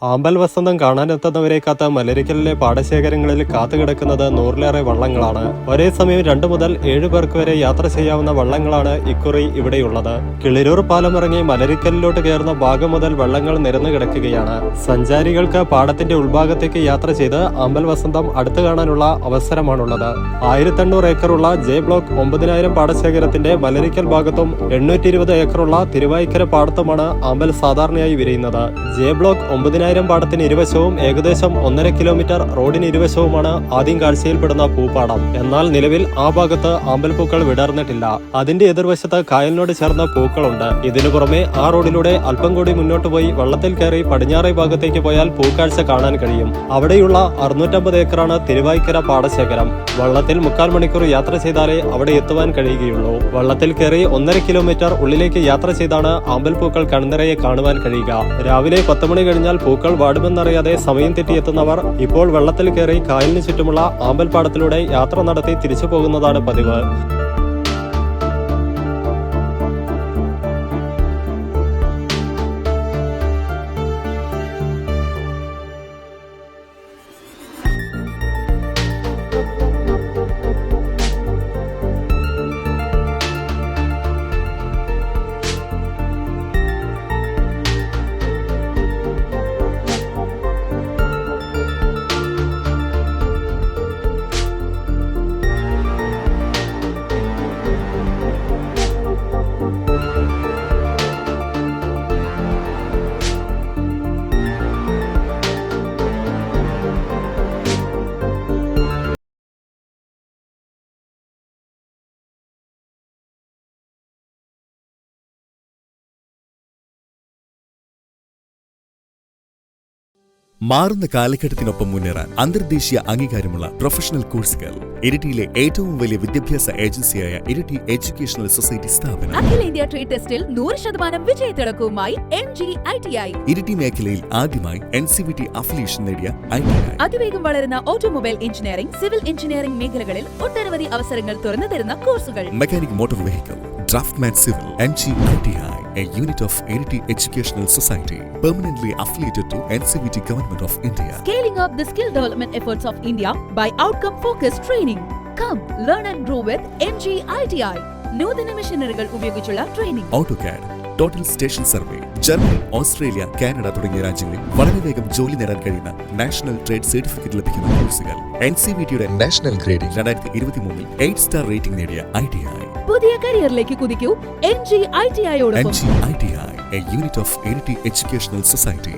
ആമ്പൽ വസന്തം കാണാനെത്തുന്നവരെ കാത്ത മലരിക്കലിലെ പാടശേഖരങ്ങളിൽ കാത്തുകിടക്കുന്നത് 100-ലേറെ വള്ളങ്ങളാണ്. ഒരേ സമയം 2 മുതൽ 7 പേർക്ക് വരെ യാത്ര ചെയ്യാവുന്ന വള്ളങ്ങളാണ് ഇക്കുറി ഇവിടെയുള്ളത്. കിളിരൂർ പാലം ഇറങ്ങി മലരിക്കലിലോട്ട് കയറുന്ന ഭാഗം മുതൽ വള്ളങ്ങൾ നിരന്നു കിടക്കുകയാണ്. സഞ്ചാരികൾക്ക് പാടത്തിന്റെ ഉൾഭാഗത്തേക്ക് യാത്ര ചെയ്ത് ആമ്പൽ വസന്തം അടുത്തു കാണാനുള്ള അവസരമാണുള്ളത്. 1800 ഏക്കറുള്ള ജെ ബ്ലോക്ക് 9000 പാടശേഖരത്തിന്റെ മലരിക്കൽ ഭാഗത്തും 820 ഏക്കറുള്ള തിരുവായിക്കര പാടത്തുമാണ് ആമ്പൽ സാധാരണയായി വിരിയുന്നത്. ജെ ബ്ലോക്ക് 9000 പാടത്തിന് ഇരുവശവും ഏകദേശം 1.5 കിലോമീറ്റർ റോഡിന് ഇരുവശവുമാണ് ആദ്യം കാഴ്ചയിൽപ്പെടുന്ന പൂപ്പാടം. എന്നാൽ നിലവിൽ ആ ഭാഗത്ത് ആമ്പൽ പൂക്കൾ വിടർന്നിട്ടില്ല. അതിന്റെ എതിർവശത്ത് കായലിനോട് ചേർന്ന പൂക്കളുണ്ട്. ഇതിനു പുറമെ ആ റോഡിലൂടെ അല്പം കൂടി മുന്നോട്ട് പോയി വള്ളത്തിൽ കയറി പടിഞ്ഞാറേ ഭാഗത്തേക്ക് പോയാൽ പൂക്കാഴ്ച കാണാൻ കഴിയും. അവിടെയുള്ള 650 ഏക്കറാണ് തിരുവായിക്കര പാടശേഖരം. വള്ളത്തിൽ 3/4 മണിക്കൂർ യാത്ര ചെയ്താലേ അവിടെ എത്തുവാൻ കഴിയുകയുള്ളൂ. വള്ളത്തിൽ കയറി 1.5 കിലോമീറ്റർ ഉള്ളിലേക്ക് യാത്ര ചെയ്താണ് ആമ്പൽ പൂക്കൾ കൺനിറയെ കാണുവാൻ കഴിയുക. രാവിലെ 10 മണി കഴിഞ്ഞാൽ പൂക്കൾ വാടുമെന്നറിയാതെ സമയം തെറ്റിയെത്തുന്നവർ ഇപ്പോൾ വെള്ളത്തിൽ കയറി കായലിന് ചുറ്റുമുള്ള ആമ്പൽ പാടത്തിലൂടെ യാത്ര നടത്തി തിരിച്ചു പോകുന്നതാണ് പതിവ്. മാറുന്ന കാലഘട്ടത്തിനൊപ്പം മുന്നേറാൻ അന്തർദേശീയ അംഗീകാരമുള്ള പ്രൊഫഷണൽ കോഴ്സുകൾ. ഇരിട്ടിയിലെ ഏറ്റവും വലിയ വിദ്യാഭ്യാസ ഏജൻസിയായ ഇരിട്ടി എഡ്യൂക്കേഷണൽ സൊസൈറ്റി സ്ഥാപനം. അഖിലേന്ത്യാ ട്രേഡ് ടെസ്റ്റിൽ 100% വിജയത്തിളക്കവുമായി MG-ITI. ഇരിട്ടി മേഖലയിൽ ആദ്യമായി NCVT അഫിലിയേഷൻ നേടിയ ITI. അതിവേഗം വളരുന്ന ഓട്ടോമൊബൈൽ എഞ്ചിനീയറിംഗ്, സിവിൽ എഞ്ചിനീയറിംഗ് മേഖലകളിൽ ഒട്ടനവധി അവസരങ്ങൾ തുറന്നു തരുന്ന കോഴ്സുകൾ. Mechanic motor vehicle, draughtsman civil. MG-ITI, a unit of Iriti Educational Society, permanently affiliated to NCVT Government of India. Scaling up the skill development efforts of India by outcome-focused training. Come, learn and grow with MG-ITI. നൂതന മെഷീനറികൾ ഉപയോഗിച്ചുള്ള training. AutoCAD, total station survey. Germany, Australia, Canada തുടങ്ങിയ രാജ്യങ്ങളിൽ വളരെ വേഗം ജോലി നേടാൻ കഴിയുന്ന national trade certificate ലഭിക്കുന്ന കോഴ്സുകൾ. NCVTയുടെ നാഷണൽ ഗ്രേഡിംഗ് 2023 8 സ്റ്റാർ റേറ്റിംഗ് നേടിയ ITI. പുതിയ കരിയറിലേക്ക് കുതിക്കൂ MG-ITI യോടൊപ്പം. MG-ITI, a unit of Iriti Educational Society.